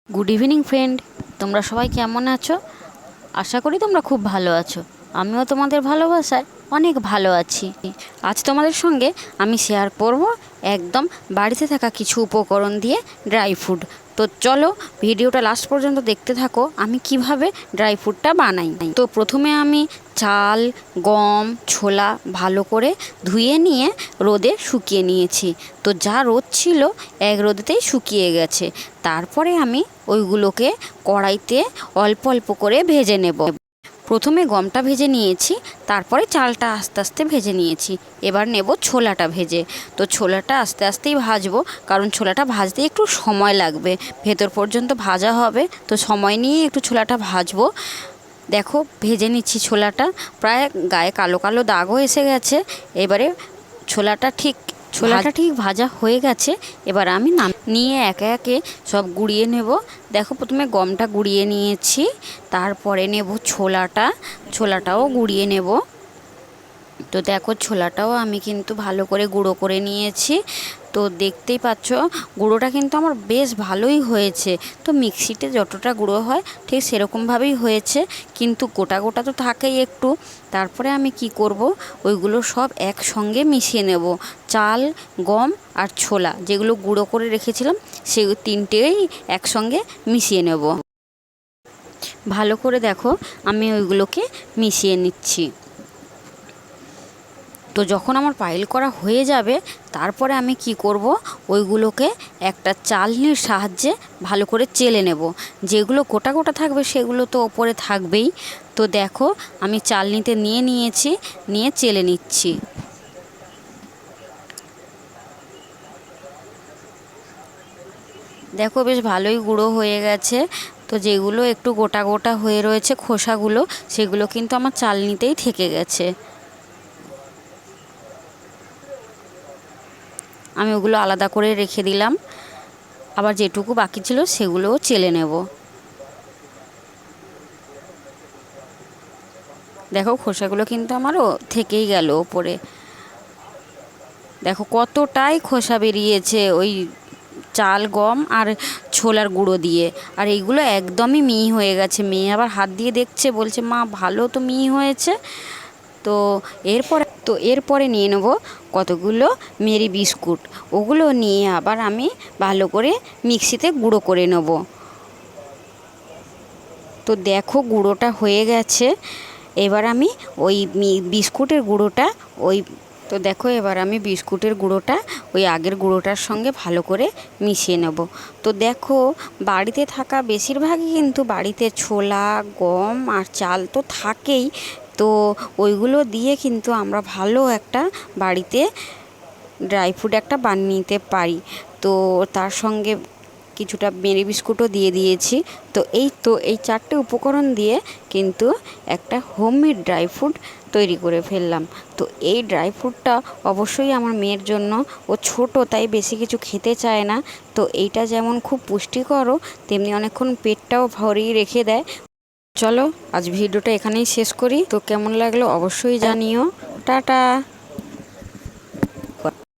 Good evening friend, তোমরা সবাই কেমন আছো? আশা করি তোমরা খুব ভালো আছো। আমিও তোমাদের ভালোবাসায় অনেক ভালো আছি। আজ তোমাদের সঙ্গে আমি শেয়ার করব একদম বাড়িতে থাকা কিছু উপকরণ দিয়ে ড্রাই ফ্রুট। তো চলো ভিডিওটা লাস্ট পর্যন্ত দেখতে থাকো আমি কিভাবে ড্রাই ফ্রুটটা বানাই। তো প্রথমে আমি চাল, গম, ছোলা ভালো করে ধুয়ে নিয়ে রোদে শুকিয়ে নিয়েছি। তো যা রোদ ছিল এক রোদেতেই শুকিয়ে গেছে। তারপরে আমি ওইগুলোকে কড়াইতে অল্প অল্প করে ভেজে নেব। প্রথমে গমটা ভেজে নিয়েছি, তারপরে চালটা আস্তে আস্তে ভেজে নিয়েছি। এবার নেব ছোলাটা ভেজে। তো ছোলাটা আস্তে আস্তেই ভাজবো, কারণ ছোলাটা ভাজতে একটু সময় লাগবে, ভেতর পর্যন্ত ভাজা হবে। তো সময় নিয়ে একটু ছোলাটা ভাজবো। দেখো ভেজে নিচ্ছি ছোলাটা, প্রায় গায়ে কালো কালো দাগও এসে গেছে। এবারে ছোলাটা ঠিক ভাজা হয়ে গেছে। এবার আমি নিয়ে একে একে সব গুঁড়িয়ে নেব। দেখো প্রথমে গমটা গুঁড়িয়ে নিয়েছি, তারপরে নেব ছোলাটাও গুঁড়িয়ে নেব। তো দেখো ছোলাটাও আমি কিন্তু ভালো করে গুঁড়ো করে নিয়েছি। তো দেখতেই পাচ্ছ গুঁড়োটা কিন্তু আমার বেশ ভালোই হয়েছে। তো মিক্সিতে যতটা গুঁড়ো হয় ঠিক সেরকমভাবেই হয়েছে, কিন্তু গোটা গোটা তো থাকেই একটু। তারপরে আমি কি করব, ওইগুলো সব একসঙ্গে মিশিয়ে নেব। চাল, গম আর ছোলা যেগুলো গুঁড়ো করে রেখেছিলাম সেই তিনটেই একসঙ্গে মিশিয়ে নেব। ভালো করে দেখো আমি ওইগুলোকে মিশিয়ে নিচ্ছি। তো যখন আমার পাইল করা হয়ে যাবে তারপরে আমি কি করব, ওইগুলোকে একটা চালনির সাহায্যে ভালো করে চেলে নেব। যেগুলো গোটা গোটা থাকবে সেগুলো তো ওপরে থাকবেই। তো দেখো আমি চালনিতে নিয়ে চেলে নিচ্ছি। দেখো বেশ ভালোই গুঁড়ো হয়ে গেছে। তো যেগুলো একটু গোটা গোটা হয়ে রয়েছে খোসাগুলো, সেগুলো কিন্তু আমার চালনিতেই থেকে গেছে। আমি ওগুলো আলাদা করে রেখে দিলাম। আবার যেটুকু বাকি ছিল সেগুলোও চেলে নেব। দেখো খোসাগুলো কিন্তু আমারও থেকেই গেল ওপরে। দেখো কতটাই খোসা বেরিয়েছে ওই চাল, গম আর ছোলার গুঁড়ো দিয়ে। আর এইগুলো একদমই মিহি হয়ে গেছে। মেয়ে আবার হাত দিয়ে দেখছে, বলছে মা ভালো তো মিহি হয়েছে। তো এরপরে নিয়ে নেব কতগুলো মেরি বিস্কুট। ওগুলো নিয়ে আবার আমি ভালো করে মিক্সিতে গুঁড়ো করে নেব। তো দেখো গুঁড়োটা হয়ে গেছে। এবার আমি ওই বিস্কুটের গুঁড়োটা এবার আমি বিস্কুটের গুঁড়োটা ওই আগের গুঁড়োটার সঙ্গে ভালো করে মিশিয়ে নেব। তো দেখো বাড়িতে থাকা বেশিরভাগই কিন্তু বাড়িতে ছোলা, গম আর চাল তো থাকেই। তো ওইগুলো দিয়ে কিন্তু আমরা ভালো একটা বাড়িতে ড্রাই ফ্রুট একটা বানিয়ে নিতে পারি। তো তার সঙ্গে কিছুটা মেরি বিস্কুটও দিয়ে দিয়েছি। তো এই চারটে উপকরণ দিয়ে কিন্তু একটা হোমমেড ড্রাই ফ্রুট তৈরি করে ফেললাম। তো এই ড্রাই ফ্রুটটা অবশ্যই আমার মেয়ের জন্য, ও ছোট তাই বেশি কিছু খেতে চায় না। তো এইটা যেমন খুব পুষ্টিকরও, তেমনি অনেকক্ষণ পেটটাও ভরিয়ে রেখে দেয়। চলো আজ ভিডিওটা এখানেই শেষ করি। তো কেমন লাগলো অবশ্যই জানিও। টাটা।